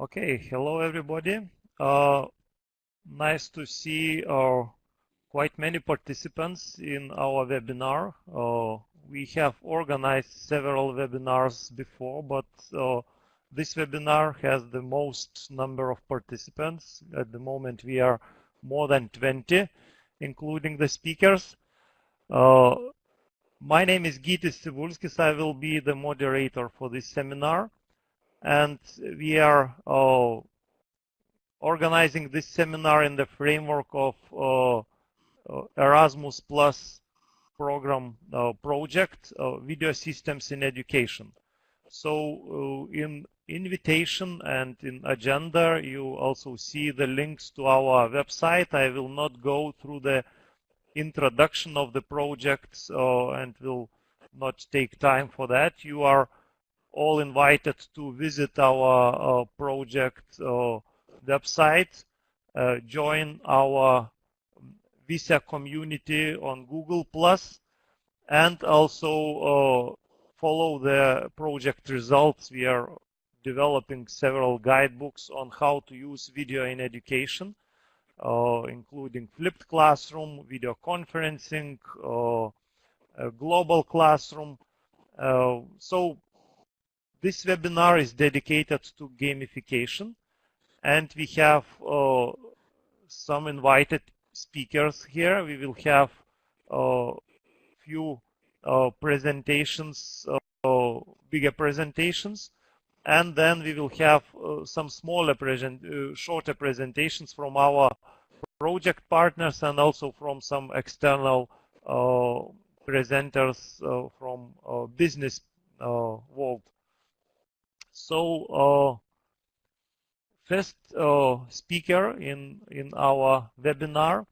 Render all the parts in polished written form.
Okay, hello everybody. Nice to see quite many participants in our webinar. We have organized several webinars before, but this webinar has the most number of participants. At the moment, we are more than 20, including the speakers. My name is Gytis Cibulskis. I will be the moderator for this seminar. And we are organizing this seminar in the framework of Erasmus Plus program project, Video Systems in Education. So in invitation and in agenda, you also see the links to our website. I will not go through the introduction of the projects and will not take time for that. You are all invited to visit our project website, join our VISA community on Google+, and also follow the project results. We are developing several guidebooks on how to use video in education, including flipped classroom, video conferencing, global classroom. So this webinar is dedicated to gamification, and we have some invited speakers here. We will have a few presentations, bigger presentations, and then we will have some smaller shorter presentations from our project partners and also from some external presenters from business world. So first speaker in our webinar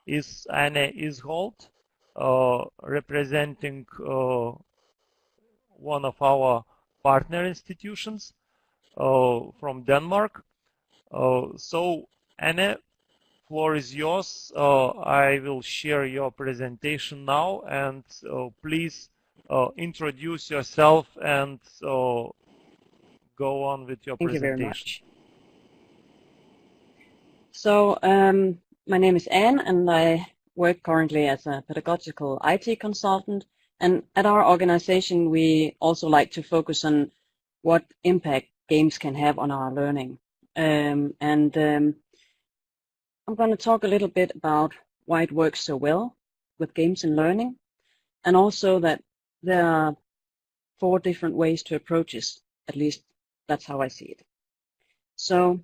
is Isholdt, representing one of our partner institutions from Denmark. So Anne, floor is yours. I will share your presentation now, and please introduce yourself and go on with your Thank presentation. you very much. So my name is Anne, and I work currently as a pedagogical IT consultant. And at our organization, we also like to focus on what impact games can have on our learning. I'm going to talk a little bit about why it works so well with games and learning, and also that there are 4 different ways to approach this. At least that's how I see it. So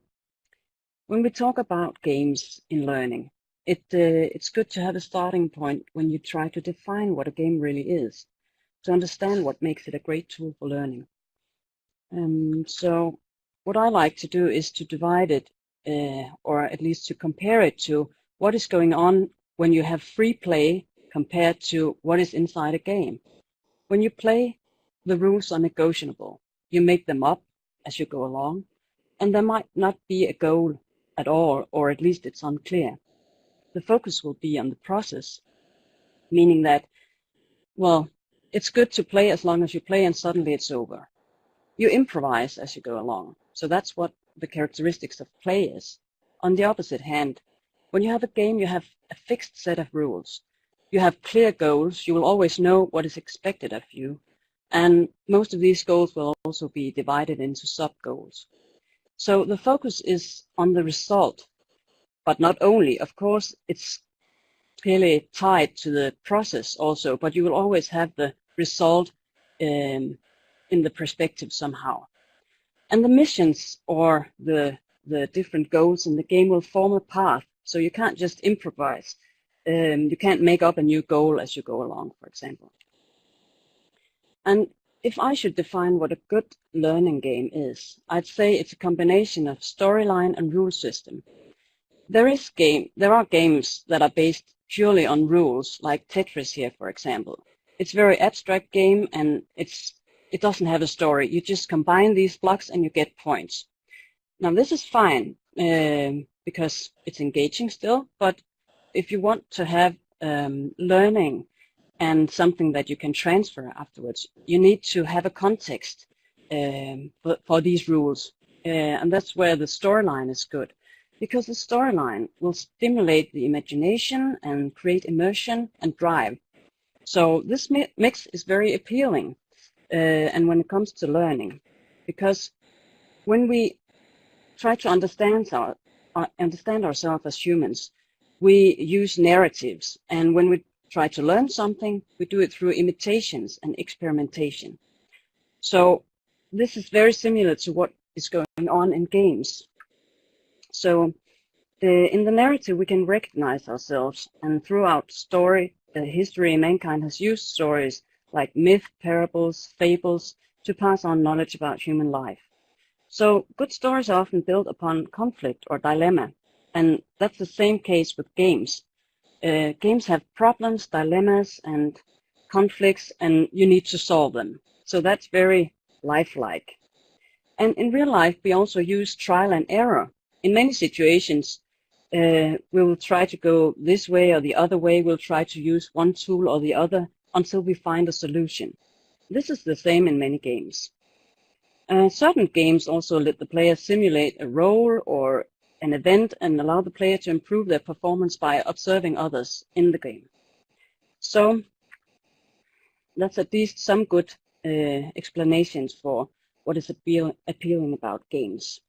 when we talk about games in learning, it's good to have a starting point when you try to define what a game really is, to understand what makes it a great tool for learning. So what I like to do is to divide it, or at least to compare it to what is going on when you have free play compared to what is inside a game. When you play, the rules are negotiable. You make them up as you go along, and there might not be a goal at all, or at least it's unclear. The focus will be on the process, meaning that, well, it's good to play as long as you play and suddenly it's over. You improvise as you go along. So that's what the characteristics of play is. On the opposite hand, when you have a game, you have a fixed set of rules. You have clear goals. You will always know what is expected of you. And most of these goals will also be divided into sub-goals. So the focus is on the result, but not only, of course, it's clearly tied to the process also, but you will always have the result in the perspective somehow. And the missions or the different goals in the game will form a path, so you can't just improvise. You can't make up a new goal as you go along, for example. And if I should define what a good learning game is, I'd say it's a combination of storyline and rule system. There are games that are based purely on rules, like Tetris here, for example. It's a very abstract game, and it doesn't have a story. You just combine these blocks and you get points. Now this is fine because it's engaging still, but if you want to have learning and something that you can transfer afterwards, you need to have a context for these rules. and that's where the storyline is good, because the storyline will stimulate the imagination and create immersion and drive. So this mix is very appealing, and when it comes to learning, because when we try to understand ourselves as humans, we use narratives, and when we try to learn something, we do it through imitations and experimentation. So this is very similar to what is going on in games. So in the narrative, we can recognize ourselves, and throughout history, mankind has used stories like myth, parables, fables to pass on knowledge about human life. So good stories are often built upon conflict or dilemma, and that's the same case with games. Games have problems, dilemmas, and conflicts, and you need to solve them. So that's very lifelike. And in real life, we also use trial and error. In many situations, we will try to go this way or the other way. We'll try to use one tool or the other until we find a solution. This is the same in many games. Certain games also let the player simulate a role or an event and allow the player to improve their performance by observing others in the game. So that's at least some good explanations for what is appealing about games.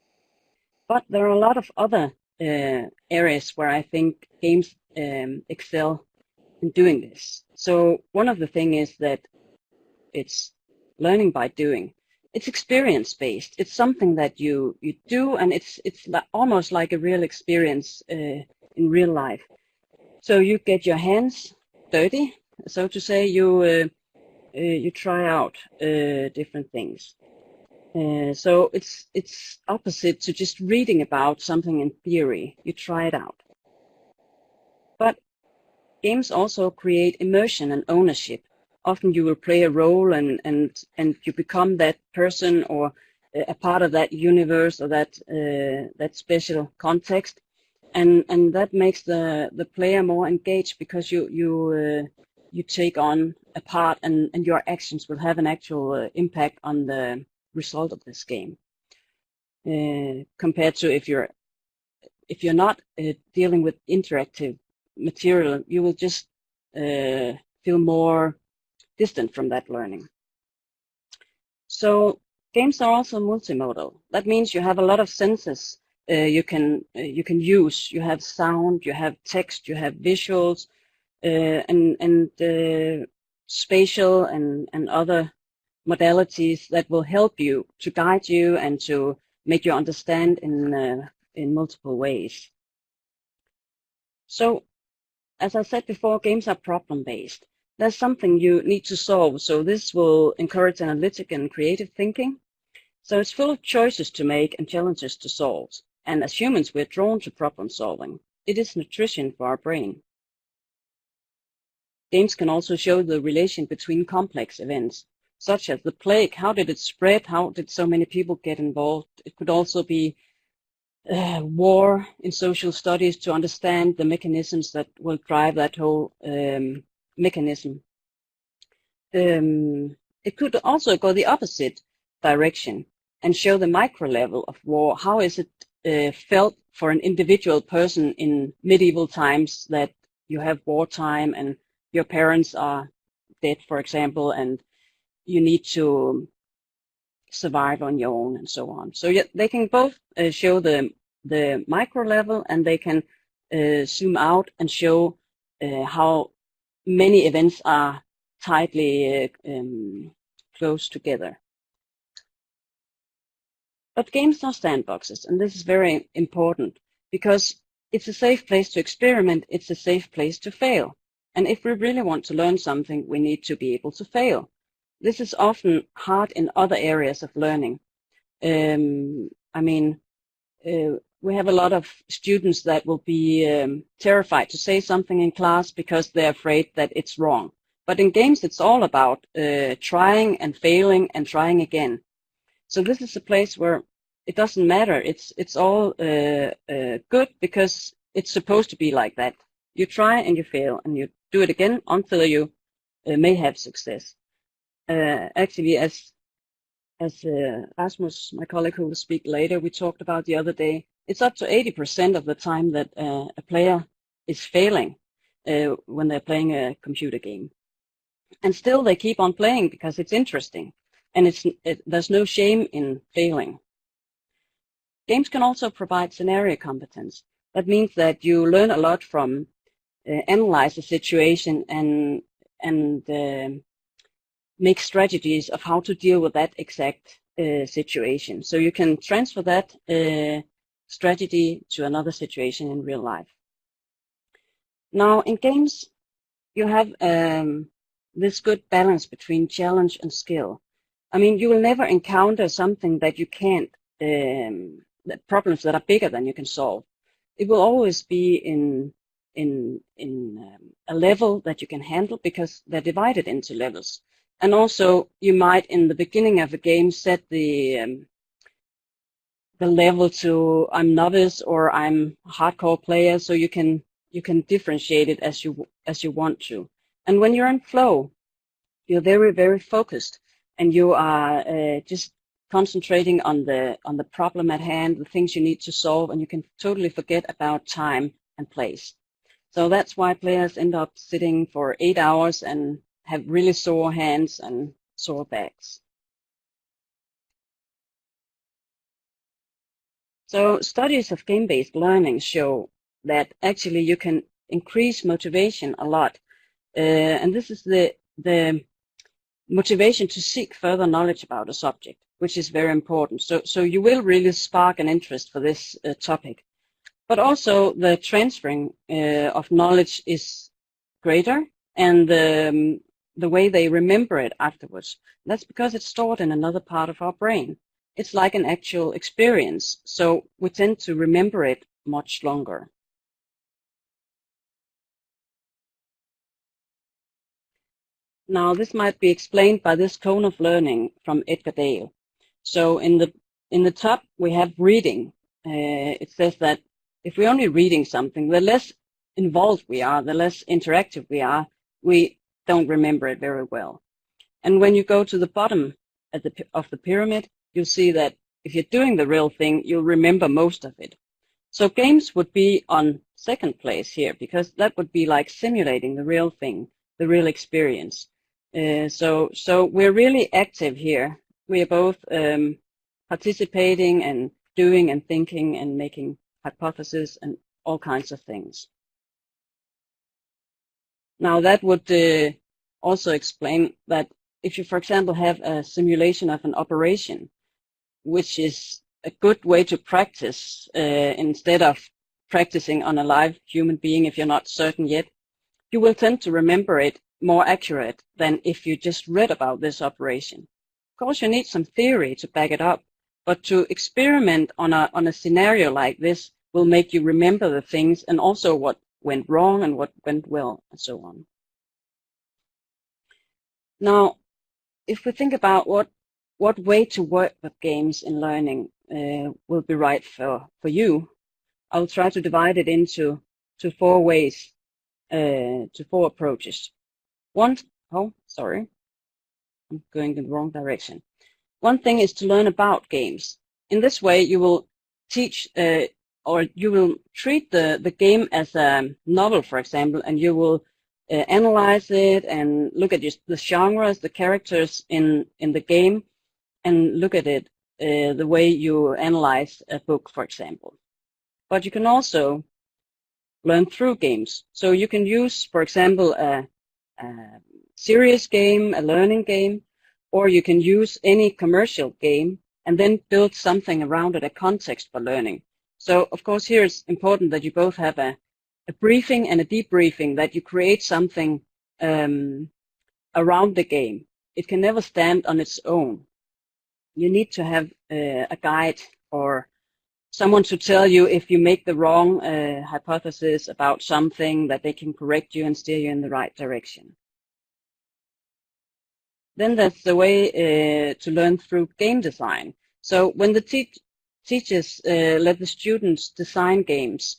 But there are a lot of other areas where I think games excel in doing this. So one of the things is that it's learning by doing. It's experience-based. It's something that you do, and it's almost like a real experience in real life. So you get your hands dirty, so to say. You try out different things. So it's opposite to just reading about something in theory. You try it out. But games also create immersion and ownership. Often you will play a role and you become that person or a part of that universe or that special context, and that makes the player more engaged, because you take on a part, and your actions will have an actual impact on the result of this game, compared to if you're not dealing with interactive material, you will just feel more distant from that learning. So games are also multimodal. That means you have a lot of senses you can use. You have sound, you have text, you have visuals, and spatial and other modalities that will help you, to guide you and to make you understand in multiple ways. So as I said before, games are problem-based. There's something you need to solve, so this will encourage analytic and creative thinking. So it's full of choices to make and challenges to solve. And as humans, we're drawn to problem solving. It is nutrition for our brain. Games can also show the relation between complex events, such as the plague. How did it spread? How did so many people get involved? It could also be war in social studies, to understand the mechanisms that will drive that whole mechanism. It could also go the opposite direction and show the micro level of war. How is it felt for an individual person in medieval times that you have wartime and your parents are dead, for example, and you need to survive on your own and so on. So they can both show the micro level, and they can zoom out and show how many events are tightly close together. But games are sandboxes, and this is very important, because it's a safe place to experiment, it's a safe place to fail. And if we really want to learn something, we need to be able to fail. This is often hard in other areas of learning. I mean, we have a lot of students that will be terrified to say something in class because they're afraid that it's wrong. But in games, it's all about trying and failing and trying again. So this is a place where it doesn't matter. It's all good, because it's supposed to be like that. You try and you fail, and you do it again until you may have success. Actually, as as Rasmus, my colleague who will speak later, we talked about the other day, it's up to 80% of the time that a player is failing when they're playing a computer game. And still they keep on playing because it's interesting, and there's no shame in failing. Games can also provide scenario competence. That means that you learn a lot from analyze the situation and make strategies of how to deal with that exact situation. So you can transfer that strategy to another situation in real life. Now, in games, you have this good balance between challenge and skill. I mean, you will never encounter something that you can't, problems that are bigger than you can solve. It will always be in a level that you can handle because they're divided into levels. And also, you might, in the beginning of a game, set the level to I'm novice or I'm a hardcore player, so you can differentiate it as you want to. And when you're in flow, you're very, very focused, and you are just concentrating on the problem at hand, the things you need to solve, and you can totally forget about time and place. So that's why players end up sitting for 8 hours and have really sore hands and sore backs. So studies of game-based learning show that actually you can increase motivation a lot. And this is the motivation to seek further knowledge about a subject, which is very important. So you will really spark an interest for this topic. But also the transferring of knowledge is greater, and the way they remember it afterwards. That's because it's stored in another part of our brain. It's like an actual experience, so we tend to remember it much longer. Now, this might be explained by this cone of learning from Edgar Dale. So in the top, we have reading. It says that if we're only reading something, the less involved we are, the less interactive we are, we don't remember it very well. And when you go to the bottom of the pyramid, you'll see that if you're doing the real thing, you'll remember most of it. So games would be on second place here, because that would be like simulating the real thing, the real experience. So we're really active here. We are both participating and doing and thinking and making hypotheses and all kinds of things. Now that would also explain that if you, for example, have a simulation of an operation, which is a good way to practice instead of practicing on a live human being if you're not certain yet, you will tend to remember it more accurate than if you just read about this operation. Of course, you need some theory to back it up, but to experiment on a scenario like this will make you remember the things and also what went wrong and what went well and so on. Now, if we think about what way to work with games in learning will be right for you, I'll try to divide it into 4 ways, to 4 approaches. I'm going in the wrong direction. One thing is to learn about games. In this way, you will teach or you will treat the game as a novel, for example, and you will analyze it and look at the genres, the characters in the game, and look at it the way you analyze a book, for example. But you can also learn through games. So you can use, for example, a serious game, a learning game, or you can use any commercial game and then build something around it, a context for learning. So, of course, here it's important that you both have a briefing and a debriefing, that you create something around the game. It can never stand on its own. You need to have a guide or someone to tell you if you make the wrong hypothesis about something, that they can correct you and steer you in the right direction. Then there's the way to learn through game design. So when the teachers let the students design games,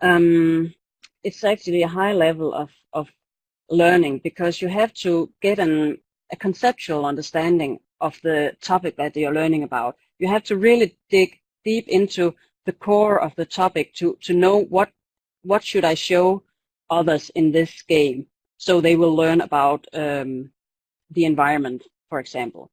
it's actually a high level of learning, because you have to get a conceptual understanding of the topic that you're learning about. You have to really dig deep into the core of the topic to know what should I show others in this game, so they will learn about the environment, for example.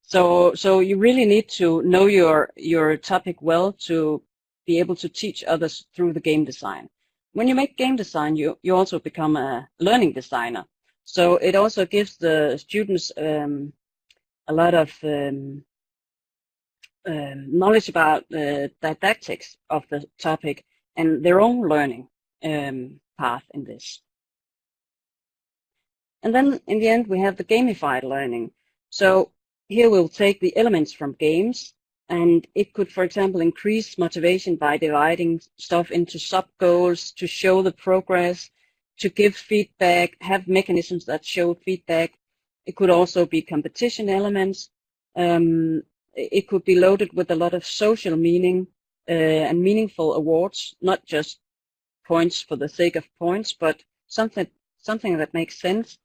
So you really need to know your topic well to be able to teach others through the game design. When you make game design, you also become a learning designer. So it also gives the students a lot of knowledge about the didactics of the topic and their own learning path in this. And then in the end, we have the gamified learning. So here we'll take the elements from games, and it could, for example, increase motivation by dividing stuff into sub-goals to show the progress, to give feedback, have mechanisms that show feedback. It could also be competition elements. It could be loaded with a lot of social meaning and meaningful awards, not just points for the sake of points, but something that makes sense.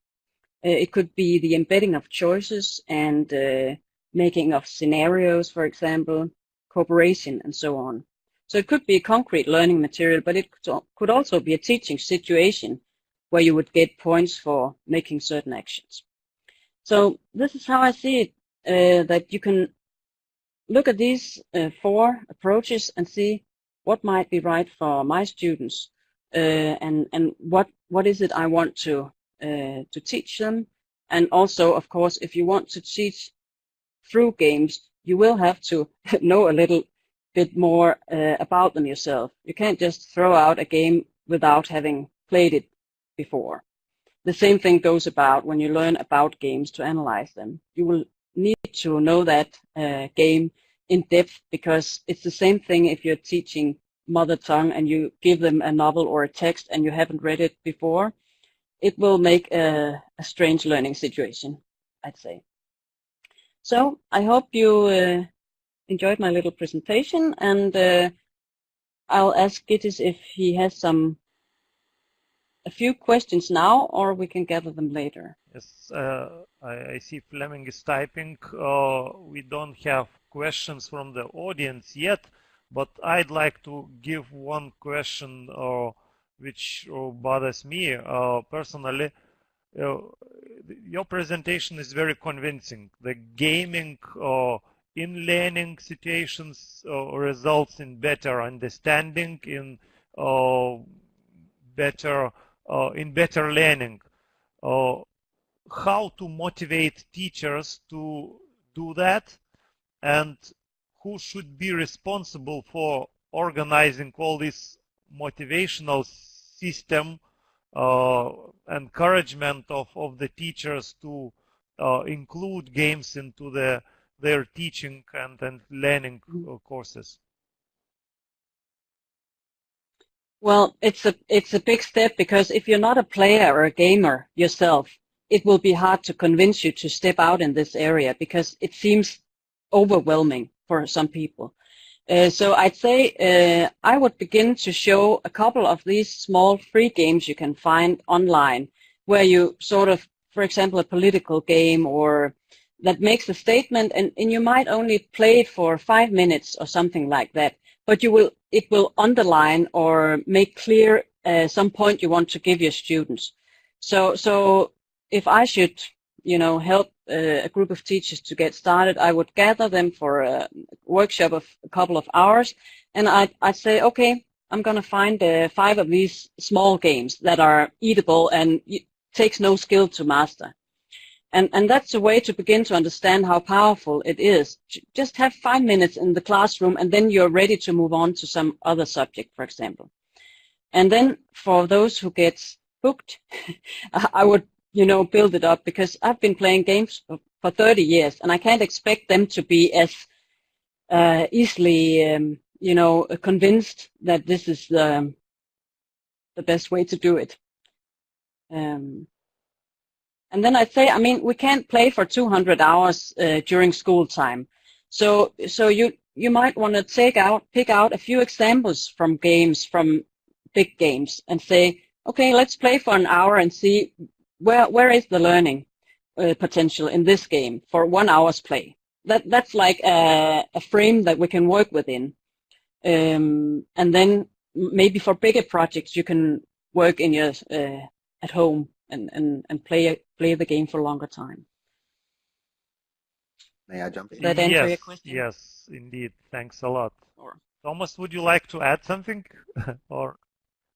It could be the embedding of choices and making of scenarios, for example, cooperation, and so on. So it could be concrete learning material, but it could also be a teaching situation where you would get points for making certain actions. So this is how I see it, that you can look at these 4 approaches and see what might be right for my students, and what is it I want to teach them. And also, of course, if you want to teach through games, you will have to know a little bit more about them yourself. You can't just throw out a game without having played it before. The same thing goes about when you learn about games to analyze them. You will need to know that game in depth, because it's the same thing if you're teaching mother tongue and you give them a novel or a text and you haven't read it before. It will make a strange learning situation, I'd say. So I hope you enjoyed my little presentation, and I'll ask Gittis if he has a few questions now, or we can gather them later. Yes, I see Fleming is typing. We don't have questions from the audience yet, but I'd like to give one question which bothers me personally. Your presentation is very convincing. The gaming in learning situations results in better understanding, in better learning. How to motivate teachers to do that, and who should be responsible for organizing all this motivational system, encouragement of the teachers to include games into their teaching and learning courses? Well, it's a big step, because if you're not a player or a gamer yourself, it will be hard to convince you to step out in this area, because it seems overwhelming for some people. So I'd say I would begin to show a couple of these small free games you can find online, where you sort of, for example, a political game or that makes a statement, and you might only play it for 5 minutes or something like that, but it will underline or make clear some point you want to give your students. So if I should, help a group of teachers to get started, I would gather them for a workshop of a couple of hours, and I'd say, okay, I'm going to find 5 of these small games that are eatable and it takes no skill to master. And that's a way to begin to understand how powerful it is. Just have 5 minutes in the classroom, and then you're ready to move on to some other subject, for example. And then for those who get hooked, I would build it up, because I've been playing games for 30 years, and I can't expect them to be as easily, convinced that this is the best way to do it. And then I'd say, we can't play for 200 hours during school time. So you might want to pick out a few examples from games, from big games, and say, okay, let's play for an hour and see where is the learning. potential in this game for 1 hour's play. That's like a frame that we can work within. And then maybe for bigger projects, you can work in your at home and play the game for a longer time. May I jump in? That answer your question? Yes, indeed. Thanks a lot. Or, Thomas, would you like to add something? Or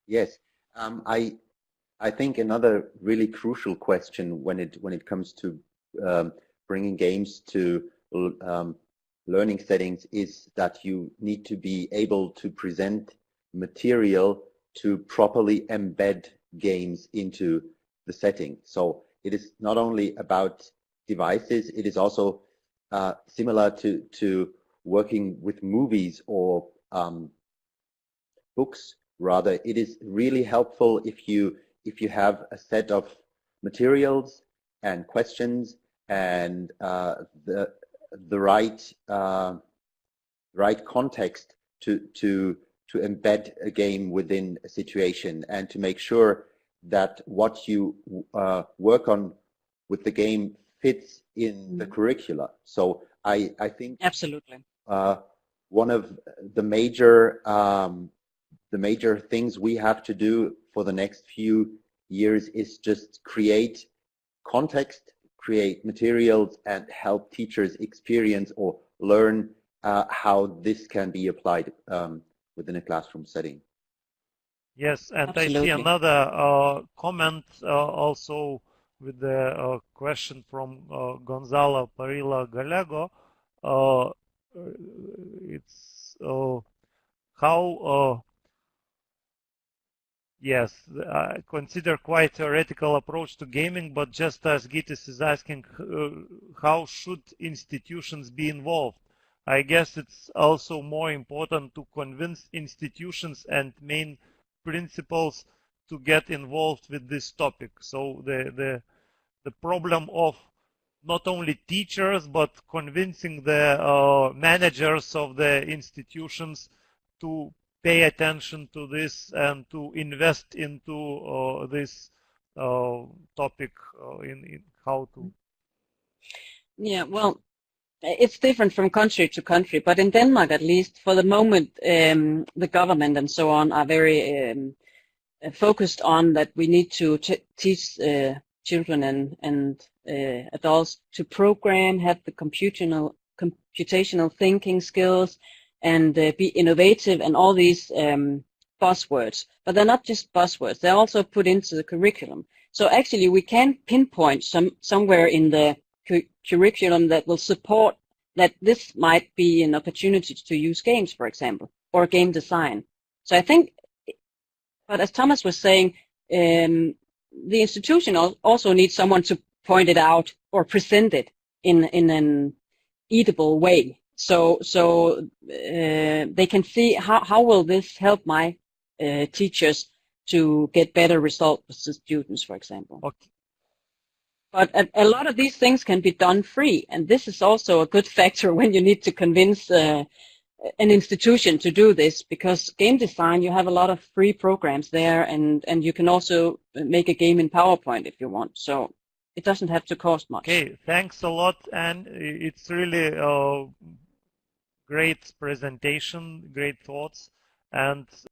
Yes, I think another really crucial question when it comes to bringing games to learning settings is that you need to be able to present material to properly embed games into the setting. So it is not only about devices, it is also similar to working with movies or books. Rather, it is really helpful if you have a set of materials and questions and the right context to embed a game within a situation and to make sure that what you work on with the game fits in the curricula. So I think absolutely. One of the major things we have to do for the next few years is just create context, create materials, and help teachers experience or learn how this can be applied within a classroom setting. yes, and Absolutely. I see another comment also with the question from Gonzalo Parilla Galego. It's how yes, I consider quite theoretical approach to gaming, but just as Gitis is asking, how should institutions be involved? I guess it's also more important to convince institutions and main principals to get involved with this topic. So the problem of not only teachers, but convincing the managers of the institutions to pay attention to this and to invest into this topic in how to. Yeah, well, it's different from country to country, but in Denmark, at least for the moment, the government and so on are very focused on that we need to teach children and adults to program, have the computational thinking skills, and be innovative, and all these buzzwords. But they're not just buzzwords; they're also put into the curriculum. So actually, we can pinpoint somewhere in the curriculum that will support that this might be an opportunity to use games, for example, or game design. So I think, but as Thomas was saying, the institution also needs someone to point it out or present it in an eatable way. So they can see how will this help my teachers to get better results with the students, for example. Okay. But a lot of these things can be done free, and this is also a good factor when you need to convince an institution to do this, because game design, you have a lot of free programs there, and you can also make a game in PowerPoint if you want. So it doesn't have to cost much. Okay, thanks a lot, and it's really a great presentation, great thoughts, and